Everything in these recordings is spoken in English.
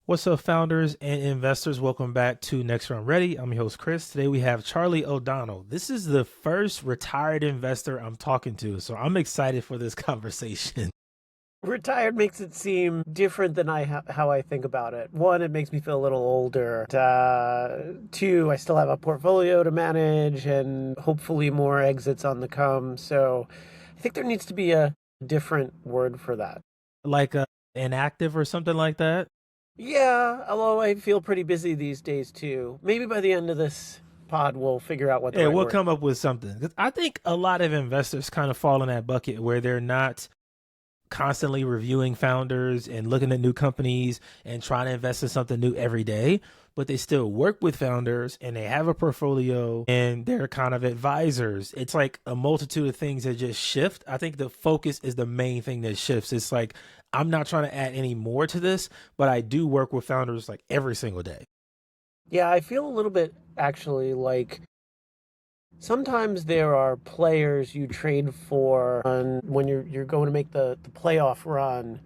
What's up, founders and investors? Welcome back to Next Round Ready. I'm your host, Chris. Today we have Charlie O'Donnell. This is the first retired investor I'm talking to, so I'm excited for this conversation. Retired makes it seem different than how I think about it. One, it makes me feel a little older. Two, I still have a portfolio to manage and hopefully more exits on the come. So I think there needs to be a different word for that. Like inactive or something like that? Yeah, although I feel pretty busy these days too. Maybe by the end of this pod, we'll figure out what the Yeah, right we'll word. come up with something. 'Cause I think a lot of investors kind of fall in that bucket where they're not constantly reviewing founders and looking at new companies and trying to invest in something new every day, but they still work with founders and they have a portfolio and they're kind of advisors. It's like a multitude of things that just shift. I think the focus is the main thing that shifts. It's like, I'm not trying to add any more to this, but I do work with founders like every single day. Yeah, I feel a little bit actually like sometimes there are players you trade for when you're going to make the playoff run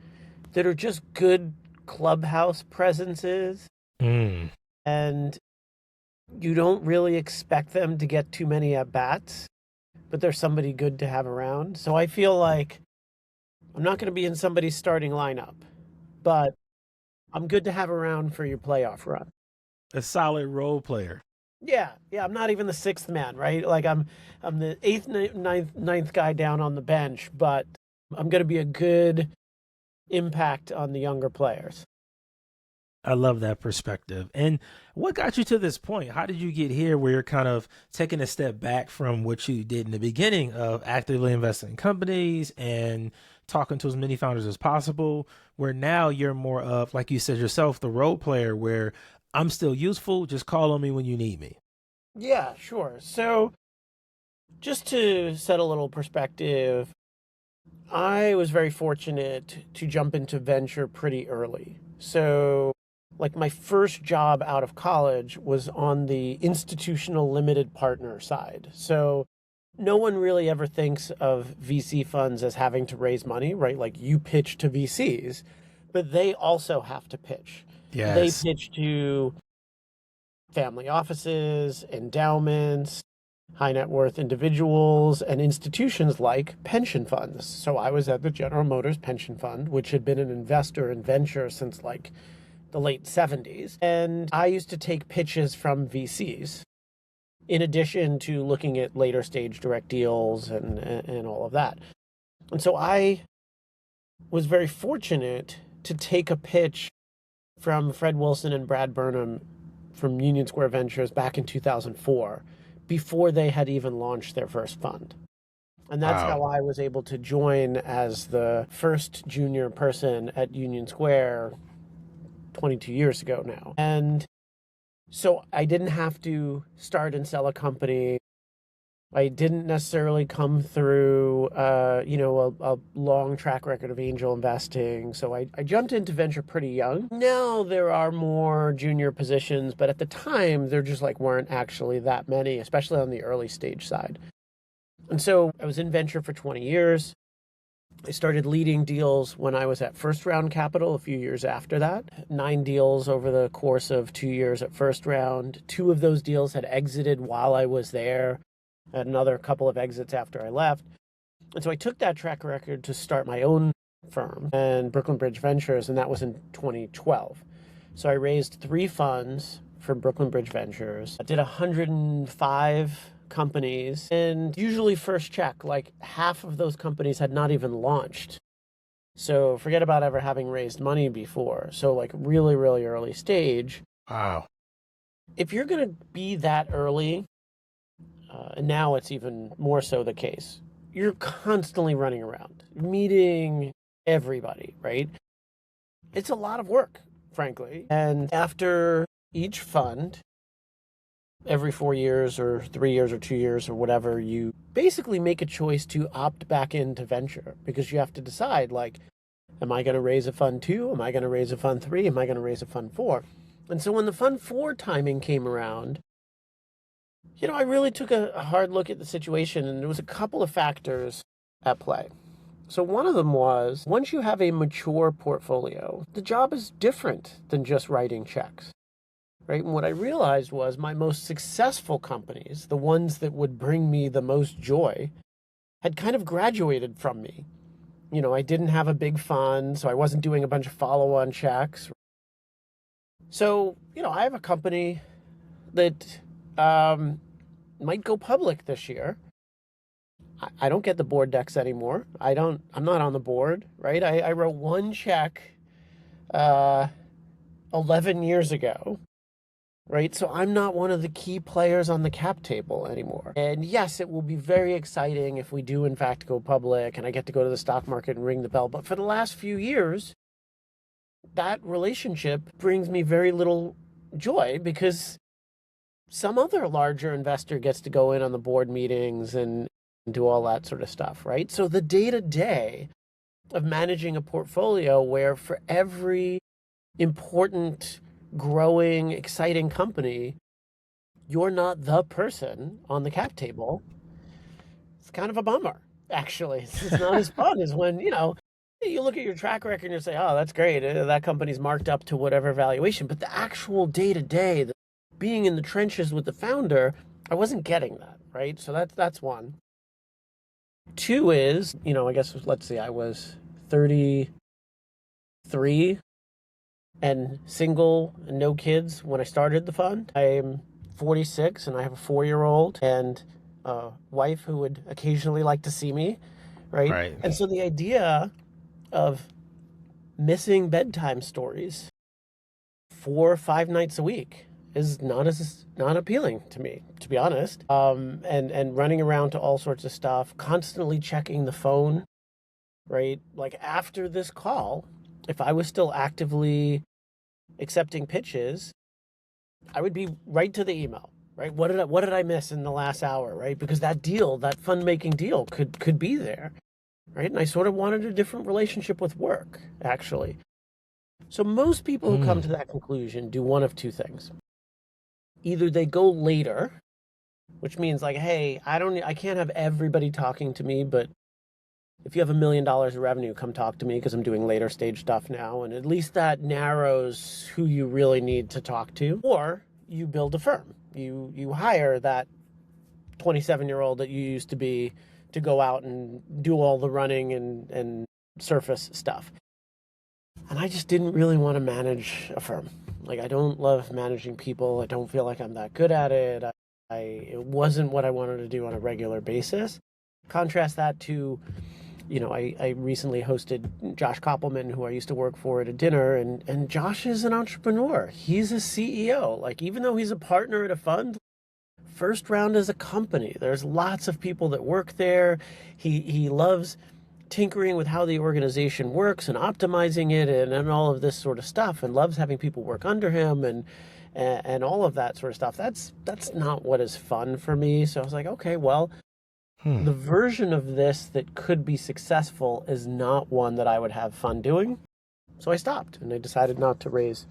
that are just good clubhouse presences, Mm. and you don't really expect them to get too many at bats, but they're somebody good to have around. So I feel like I'm not going to be in somebody's starting lineup, but I'm good to have around for your playoff run. A solid role player. Yeah, I'm not even the sixth man, right? Like I'm the eighth, ninth guy down on the bench, but I'm going to be a good impact on the younger players. I love that perspective. And what got you to this point? How did you get here where you're kind of taking a step back from what you did in the beginning of actively investing in companies and talking to as many founders as possible, where now you're more of, like you said yourself, the role player where I'm still useful. Just call on me when you need me. Yeah, sure. So just to set a little perspective, I was very fortunate to jump into venture pretty early. So like my first job out of college was on the institutional limited partner side. So no one really ever thinks of VC funds as having to raise money, right? Like you pitch to VCs, but they also have to pitch. They Yes. pitch to family offices, endowments, high net worth individuals, and institutions like pension funds. So I was at the General Motors Pension Fund, which had been an investor in venture since like the late 70s. And I used to take pitches from VCs in addition to looking at later stage direct deals and all of that. And so I was very fortunate to take a pitch from Fred Wilson and Brad Burnham from Union Square Ventures back in 2004, before they had even launched their first fund. And that's Wow. how I was able to join as the first junior person at Union Square 22 years ago now. And so I didn't have to start and sell a company. I didn't necessarily come through, a long track record of angel investing. So I jumped into venture pretty young. Now there are more junior positions, but at the time there just like weren't actually that many, especially on the early stage side. And so I was in venture for 20 years. I started leading deals when I was at First Round Capital a few years after that. 9 deals over the course of 2 years at First Round. 2 of those deals had exited while I was there. I had another couple of exits after I left. And so I took that track record to start my own firm and Brooklyn Bridge Ventures, and that was in 2012. So I raised 3 funds for Brooklyn Bridge Ventures. I did 105 companies, and usually first check, like half of those companies had not even launched. So forget about ever having raised money before. So like really, really early stage. Wow. If you're going to be that early, and now it's even more so the case, you're constantly running around, meeting everybody, right? It's a lot of work, frankly. And after each fund, every 4 years or 3 years or 2 years or whatever, you basically make a choice to opt back into venture because you have to decide, like, am I going to raise a fund 2? Am I going to raise a fund 3? Am I going to raise a fund 4? And so when the fund 4 timing came around, I really took a hard look at the situation, and there was a couple of factors at play. So one of them was, once you have a mature portfolio, the job is different than just writing checks, right? And what I realized was my most successful companies, the ones that would bring me the most joy, had kind of graduated from me. I didn't have a big fund, so I wasn't doing a bunch of follow-on checks. So, I have a company that might go public this year. I don't get the board decks anymore. I'm not on the board, right? I wrote one check uh, 11 years ago, right? So I'm not one of the key players on the cap table anymore. And yes, it will be very exciting if we do in fact go public and I get to go to the stock market and ring the bell. But for the last few years, that relationship brings me very little joy because some other larger investor gets to go in on the board meetings and do all that sort of stuff, right? So the day-to-day of managing a portfolio where for every important, growing, exciting company, you're not the person on the cap table, it's kind of a bummer, actually. It's not as fun as when, you look at your track record and you say, oh, that's great. That company's marked up to whatever valuation. But the actual day-to-day, being in the trenches with the founder, I wasn't getting that, right? So that's one. Two is, I guess, let's see, I was 33 and single and no kids when I started the fund. I'm 46 and I have a 4-year-old and a wife who would occasionally like to see me, right? Right. And so the idea of missing bedtime stories 4 or 5 nights a week is not appealing to me, to be honest. And running around to all sorts of stuff, constantly checking the phone, right? Like after this call, if I was still actively accepting pitches, I would be right to the email, right? What did I miss in the last hour, right? Because that deal, that fund making deal could be there, right? And I sort of wanted a different relationship with work, actually. So most people who come to that conclusion do one of two things. Either they go later, which means like, hey, I can't have everybody talking to me, but if you have $1 million of revenue, come talk to me because I'm doing later stage stuff now. And at least that narrows who you really need to talk to. Or you build a firm. You hire that 27-year-old that you used to be to go out and do all the running and surface stuff. And I just didn't really want to manage a firm. Like, I don't love managing people. I don't feel like I'm that good at it. It wasn't what I wanted to do on a regular basis. Contrast that to, I recently hosted Josh Koppelman, who I used to work for, at a dinner, and Josh is an entrepreneur. He's a CEO. Like, even though he's a partner at a fund, first round is a company. There's lots of people that work there. He loves tinkering with how the organization works and optimizing it and all of this sort of stuff, and loves having people work under him and all of that sort of stuff. That's not what is fun for me. So I was like, okay, well, the version of this that could be successful is not one that I would have fun doing. So I stopped and I decided not to raise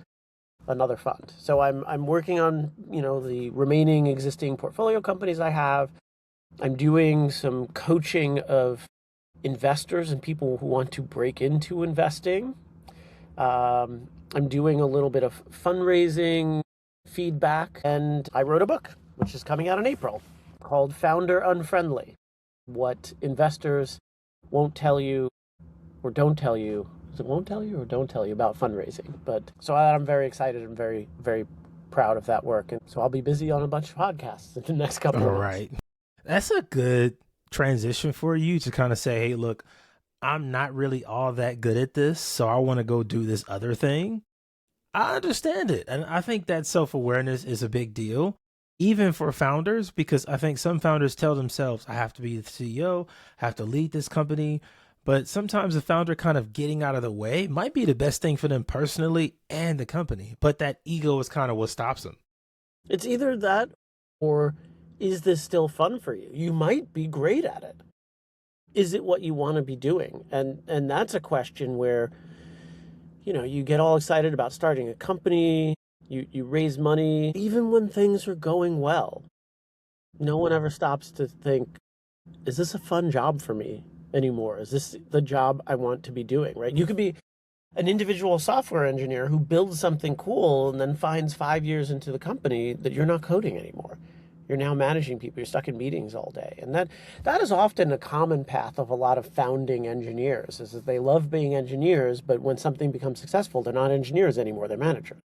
another fund. So I'm working on, the remaining existing portfolio companies I have. I'm doing some coaching of investors and people who want to break into investing. I'm doing a little bit of fundraising feedback, and I wrote a book, which is coming out in April, called Founder Unfriendly: What Investors Won't Tell You or Don't Tell You. Is it won't tell you or don't tell you about fundraising? But so I'm very excited and very, very proud of that work. And so I'll be busy on a bunch of podcasts in the next couple of months. Right. That's a good transition for you to kind of say, hey, look, I'm not really all that good at this, so I want to go do this other thing. I understand it. And I think that self-awareness is a big deal, even for founders, because I think some founders tell themselves, I have to be the CEO, I have to lead this company. But sometimes the founder kind of getting out of the way might be the best thing for them personally and the company. But that ego is kind of what stops them. It's either that, or is this still fun for you? You might be great at it. Is it what you want to be doing? And that's a question where, you get all excited about starting a company, you raise money, even when things are going well. No one ever stops to think, is this a fun job for me? anymore? Is this the job I want to be doing, right? You could be an individual software engineer who builds something cool and then finds 5 years into the company that you're not coding anymore. You're now managing people. You're stuck in meetings all day. And that is often a common path of a lot of founding engineers, is that they love being engineers, but when something becomes successful, they're not engineers anymore, they're managers.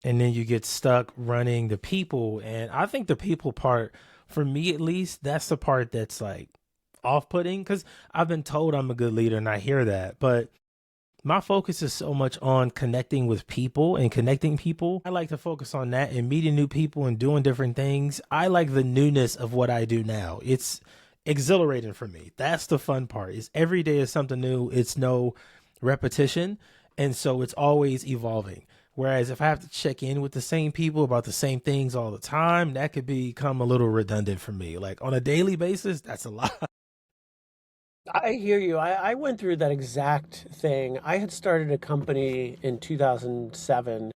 And then you get stuck running the people. And I think the people part, for me at least, that's the part that's like off putting because I've been told I'm a good leader and I hear that. But my focus is so much on connecting with people and connecting people. I like to focus on that and meeting new people and doing different things. I like the newness of what I do now. It's exhilarating for me. That's the fun part. Is every day is something new. It's no repetition, and so it's always evolving. Whereas if I have to check in with the same people about the same things all the time, that could become a little redundant for me. Like on a daily basis, that's a lot. I hear you. I went through that exact thing. I had started a company in 2007,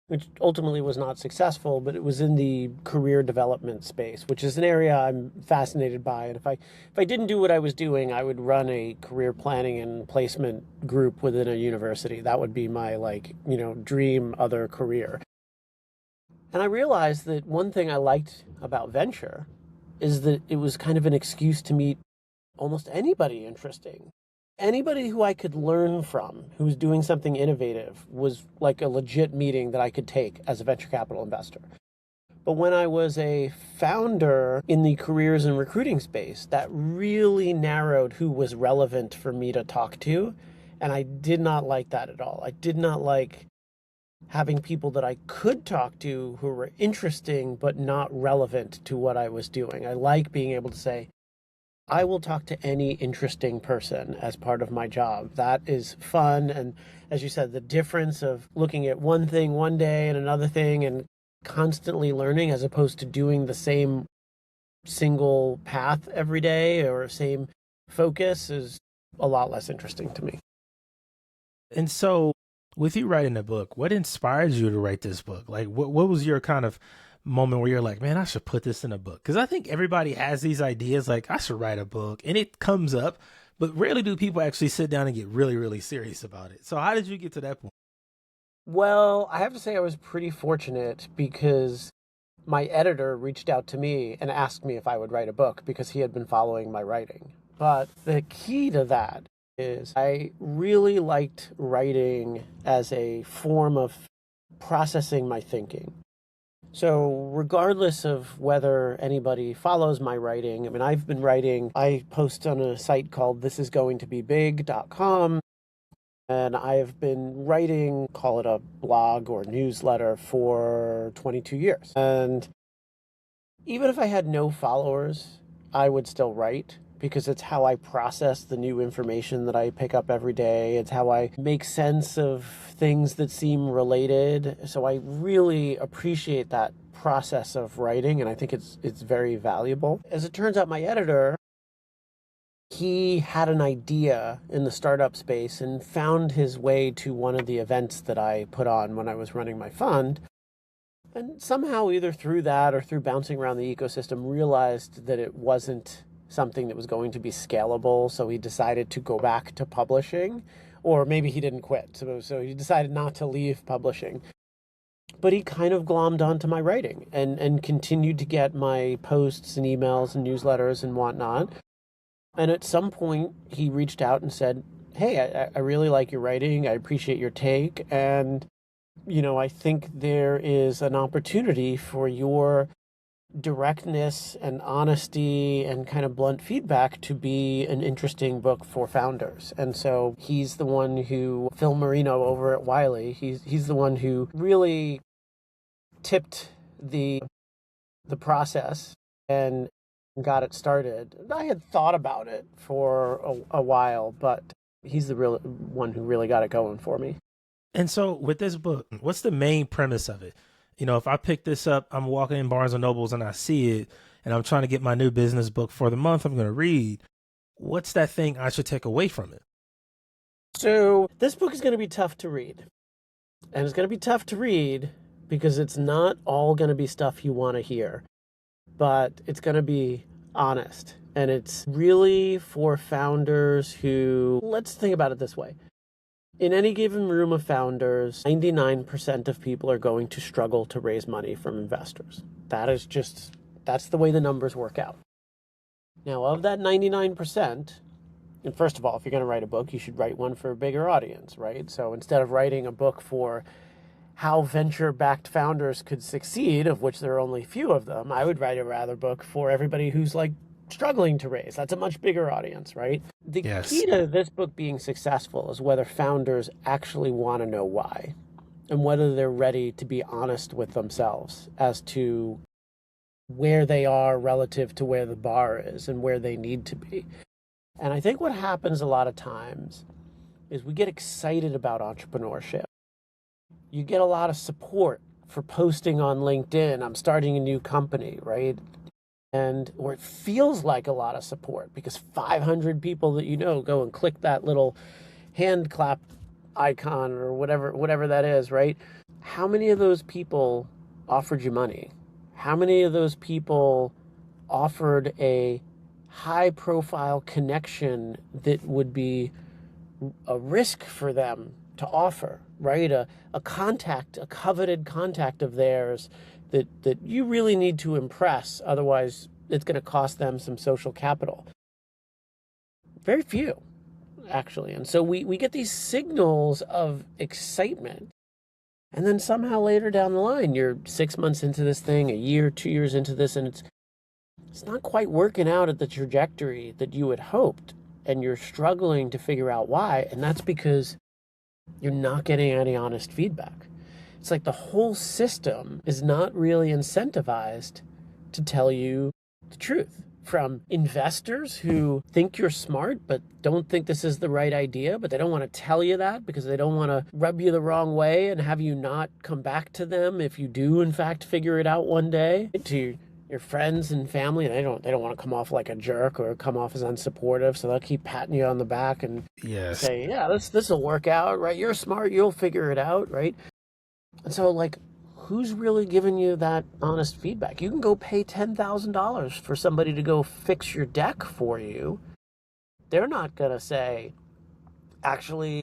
which ultimately was not successful, but it was in the career development space, which is an area I'm fascinated by. And if I didn't do what I was doing, I would run a career planning and placement group within a university. That would be my dream other career. And I realized that one thing I liked about venture is that it was kind of an excuse to meet almost anybody interesting. Anybody who I could learn from, who was doing something innovative, was like a legit meeting that I could take as a venture capital investor. But when I was a founder in the careers and recruiting space, that really narrowed who was relevant for me to talk to. And I did not like that at all. I did not like having people that I could talk to who were interesting but not relevant to what I was doing. I like being able to say, I will talk to any interesting person as part of my job. That is fun. And as you said, the difference of looking at one thing one day and another thing and constantly learning as opposed to doing the same single path every day or same focus is a lot less interesting to me. And so, with you writing a book, what inspired you to write this book? Like, what was your kind of moment where you're like, man, I should put this in a book? Because I think everybody has these ideas, like, I should write a book, and it comes up, but rarely do people actually sit down and get really, really serious about it. So, how did you get to that point? Well, I have to say I was pretty fortunate because my editor reached out to me and asked me if I would write a book because he had been following my writing. But the key to that is I really liked writing as a form of processing my thinking. So, regardless of whether anybody follows my writing, I mean, I've been writing, I post on a site called thisisgoingtobebig.com, and I've been writing, call it a blog or newsletter, for 22 years. And even if I had no followers, I would still write because it's how I process the new information that I pick up every day. It's how I make sense of things that seem related. So I really appreciate that process of writing, and I think it's very valuable. As it turns out, my editor, he had an idea in the startup space and found his way to one of the events that I put on when I was running my fund. And somehow, either through that or through bouncing around the ecosystem, realized that it wasn't something that was going to be scalable. So he decided to go back to publishing, or maybe he didn't quit. So he decided not to leave publishing. But he kind of glommed onto my writing and continued to get my posts and emails and newsletters and whatnot. And at some point, he reached out and said, hey, I really like your writing. I appreciate your take. And I think there is an opportunity for your directness and honesty and kind of blunt feedback to be an interesting book for founders. And so he's the one who, Phil Marino over at Wiley, he's the one who really tipped the process and got it started. I had thought about it for a while, but he's the real one who really got it going for me. And so, with this book, what's the main premise of it? If I pick this up, I'm walking in Barnes and Nobles and I see it, and I'm trying to get my new business book for the month I'm going to read. What's that thing I should take away from it? So, this book is going to be tough to read. And it's going to be tough to read because it's not all going to be stuff you want to hear, but it's going to be honest. And it's really for founders who, let's think about it this way. In any given room of founders, 99% of people are going to struggle to raise money from investors. That's the way the numbers work out. Now, of that 99%, and first of all, if you're going to write a book, you should write one for a bigger audience, right? So instead of writing a book for how venture-backed founders could succeed, of which there are only a few of them, I would write a rather book for everybody who's like struggling to raise. That's a much bigger audience, right? The Yes. key to this book being successful is whether founders actually want to know why and whether they're ready to be honest with themselves as to where they are relative to where the bar is and where they need to be. And I think what happens a lot of times is we get excited about entrepreneurship. You get a lot of support for posting on LinkedIn, I'm starting a new company, right? Or it feels like a lot of support because 500 people that you know go and click that little hand clap icon or whatever that is, right? How many of those people offered you money? How many of those people offered a high profile connection that would be a risk for them to offer, right? A contact, a coveted contact of theirs that you really need to impress. Otherwise, it's going to cost them some social capital. Very few, actually. And so we get these signals of excitement. And then somehow later down the line, you're 6 months into this thing, a year, 2 years into this, and it's not quite working out at the trajectory that you had hoped. And you're struggling to figure out why. And that's because you're not getting any honest feedback. It's like the whole system is not really incentivized to tell you the truth. From investors who think you're smart but don't think this is the right idea, but they don't want to tell you that because they don't want to rub you the wrong way and have you not come back to them if you do in fact figure it out one day. To your friends and family, they don't want to come off like a jerk or come off as unsupportive, so they'll keep patting you on the back and Yes. say, yeah, this will work out, right? You're smart, you'll figure it out, right? And so, like, who's really giving you that honest feedback? You can go pay $10,000 for somebody to go fix your deck for you. They're not going to say, actually,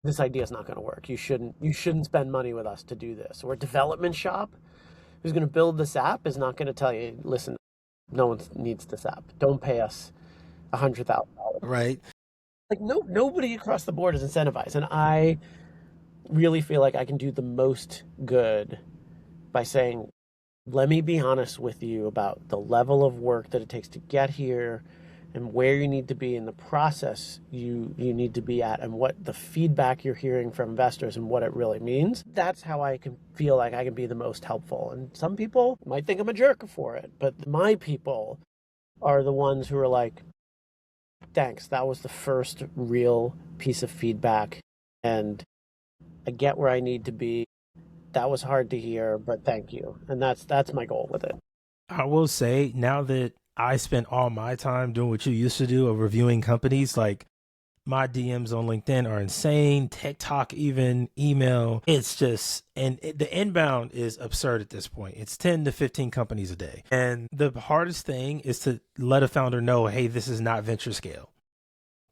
this idea is not going to work. You shouldn't spend money with us to do this. Or a development shop who's going to build this app is not going to tell you, listen, no one needs this app. Don't pay us $100,000. Right. Like, nobody across the board is incentivized. And I really feel like I can do the most good by saying, let me be honest with you about the level of work that it takes to get here and where you need to be in the process you need to be at and what the feedback you're hearing from investors and what it really means. That's how I can feel like I can be the most helpful. And some people might think I'm a jerk for it, but my people are the ones who are like, thanks, that was the first real piece of feedback and I get where I need to be. That was hard to hear, but thank you. And that's my goal with it. I will say now that I spent all my time doing what you used to do of reviewing companies, like my DMs on LinkedIn are insane, TikTok, even email. It's just, and the inbound is absurd at this point. It's 10 to 15 companies a day. And the hardest thing is to let a founder know, hey, this is not venture scale.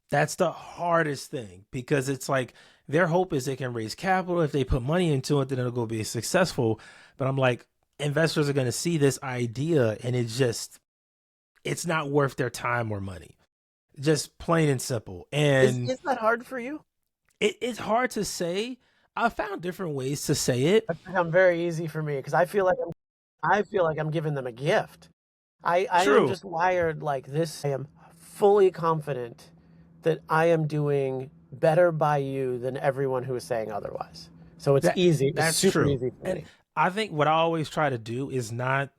That's the hardest thing because it's like their hope is they can raise capital. If they put money into it, then it'll go be successful. But I'm like, investors are going to see this idea and it's not worth their time or money. Just plain and simple. And Is that hard for you? it's hard to say. I found different ways to say it. It's become very easy for me because I feel like I'm giving them a gift. I am True. just wired like this. I am fully confident that I am doing better by you than everyone who is saying otherwise. So it's That easy. It's that's super true. easy for And me. I think what I always try to do is not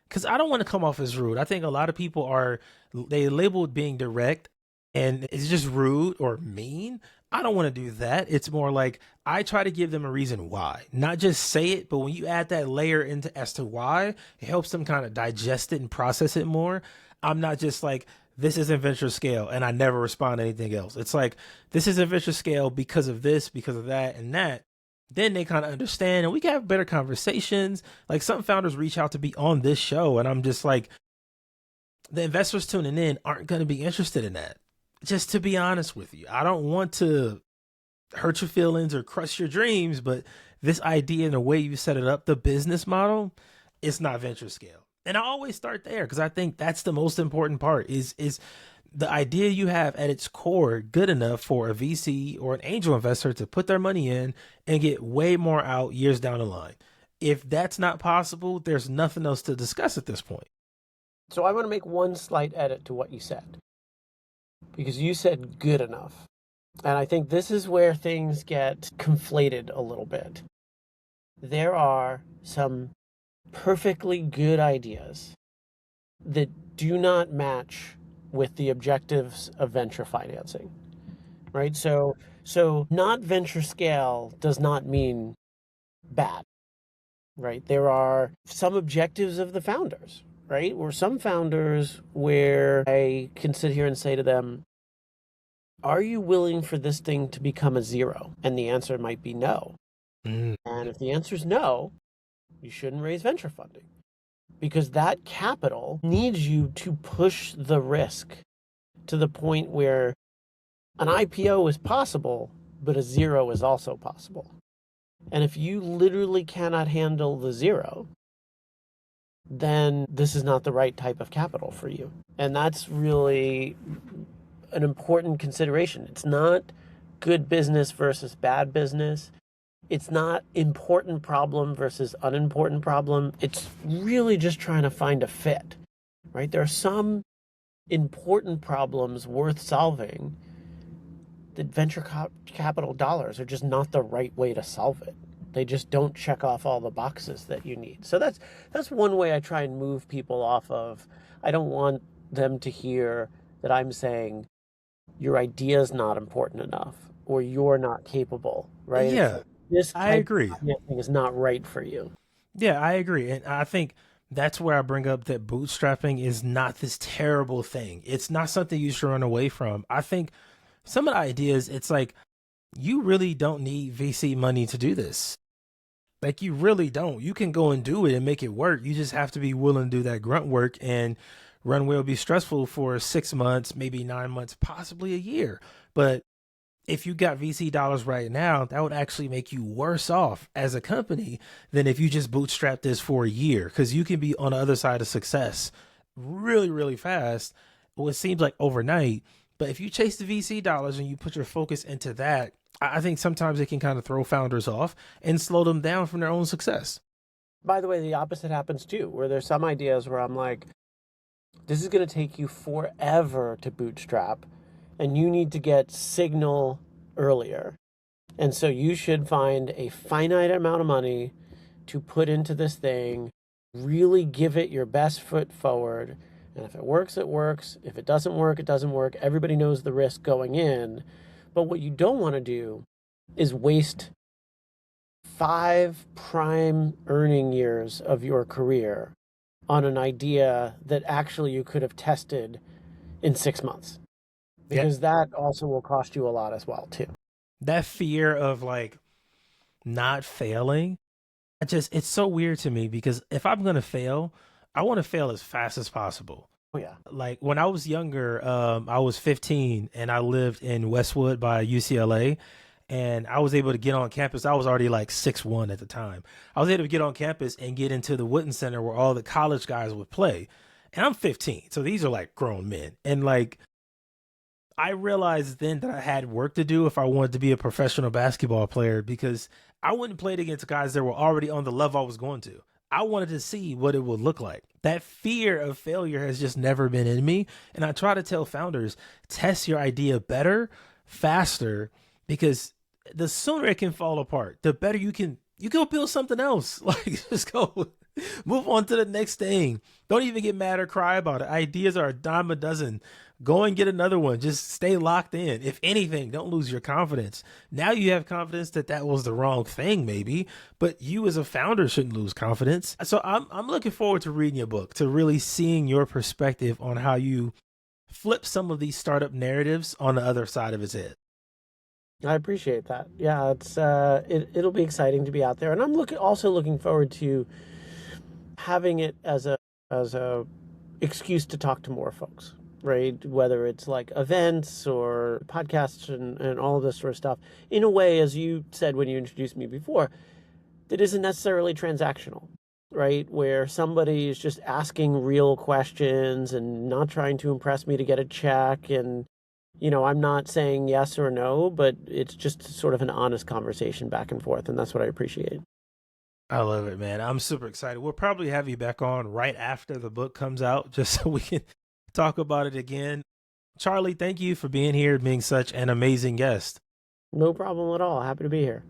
because I don't want to come off as rude. I think a lot of people they label being direct and it's just rude or mean. I don't want to do that. It's more like I try to give them a reason why, not just say it, but when you add that layer into as to why, it helps them kind of digest it and process it more. I'm not just like, this isn't venture scale and I never respond to anything else. It's like, this isn't venture scale because of this, because of that, and that. Then they kind of understand and we can have better conversations. Like some founders reach out to be on this show and I'm just like, the investors tuning in aren't going to be interested in that. Just to be honest with you, I don't want to hurt your feelings or crush your dreams, but this idea and the way you set it up, the business model, it's not venture scale. And I always start there because I think that's the most important part is the idea you have at its core good enough for a VC or an angel investor to put their money in and get way more out years down the line. If that's not possible, there's nothing else to discuss at this point. So I want to make one slight edit to what you said, because you said good enough. And I think this is where things get conflated a little bit. There are some perfectly good ideas that do not match with the objectives of venture financing, right? So not venture scale does not mean bad, right? There are some objectives of the founders, right? Or some founders where I can sit here and say to them, are you willing for this thing to become a zero? And the answer might be no. Mm. And if the answer is no, you shouldn't raise venture funding, because that capital needs you to push the risk to the point where an IPO is possible, but a zero is also possible. And if you literally cannot handle the zero, then this is not the right type of capital for you. And that's really an important consideration. It's not good business versus bad business. It's not important problem versus unimportant problem. It's really just trying to find a fit, right? There are some important problems worth solving that venture capital dollars are just not the right way to solve it. They just don't check off all the boxes that you need. So that's one way I try and move people off of. I don't want them to hear that I'm saying your idea is not important enough or you're not capable, right? It's Yeah, like, this I type of agree. financing is not right for you. Yeah, I agree. And I think that's where I bring up that bootstrapping is not this terrible thing. It's not something you should run away from. I think some of the ideas, it's like, you really don't need VC money to do this. Like, you really don't. You can go and do it and make it work. You just have to be willing to do that grunt work, and runway will be stressful for 6 months, maybe 9 months, possibly a year. But if you got VC dollars right now, that would actually make you worse off as a company than if you just bootstrap this for a year, because you can be on the other side of success really, really fast. Well, it seems like overnight. But if you chase the VC dollars and you put your focus into that, I think sometimes it can kind of throw founders off and slow them down from their own success. By the way, the opposite happens too, where there's some ideas where I'm like, this is going to take you forever to bootstrap, and you need to get signal earlier. And so you should find a finite amount of money to put into this thing, really give it your best foot forward. And if it works, it works. If it doesn't work, it doesn't work. Everybody knows the risk going in. But what you don't want to do is waste 5 prime earning years of your career on an idea that actually you could have tested in 6 months, Yeah. because that also will cost you a lot as well too. That fear of like not failing, it's so weird to me because if I'm going to fail, I want to fail as fast as possible. Oh yeah. Like when I was younger, I was 15 and I lived in Westwood by UCLA, and I was able to get on campus. I was already like 6'1" at the time. I was able to get on campus and get into the Wooden Center where all the college guys would play. And I'm 15, so these are like grown men. And like I realized then that I had work to do if I wanted to be a professional basketball player, because I wouldn't play against guys that were already on the level I was going to. I wanted to see what it would look like. That fear of failure has just never been in me. And I try to tell founders, test your idea better, faster, because the sooner it can fall apart, the better you go build something else. Like, just go move on to the next thing. Don't even get mad or cry about it. Ideas are a dime a dozen. Go and get another one. Just stay locked in. If anything, don't lose your confidence. Now you have confidence that that was the wrong thing, maybe, but you as a founder shouldn't lose confidence. So I'm looking forward to reading your book, to really seeing your perspective on how you flip some of these startup narratives on the other side of its head. I appreciate that. Yeah, it'll be exciting to be out there, and I'm also looking forward to having it as a excuse to talk to more folks, right? Whether it's like events or podcasts and all of this sort of stuff, in a way, as you said when you introduced me before, that isn't necessarily transactional, right? Where somebody is just asking real questions and not trying to impress me to get a check. And, I'm not saying yes or no, but it's just sort of an honest conversation back and forth. And that's what I appreciate. I love it, man. I'm super excited. We'll probably have you back on right after the book comes out just so we can talk about it again. Charlie, thank you for being here, being such an amazing guest. No problem at all. Happy to be here.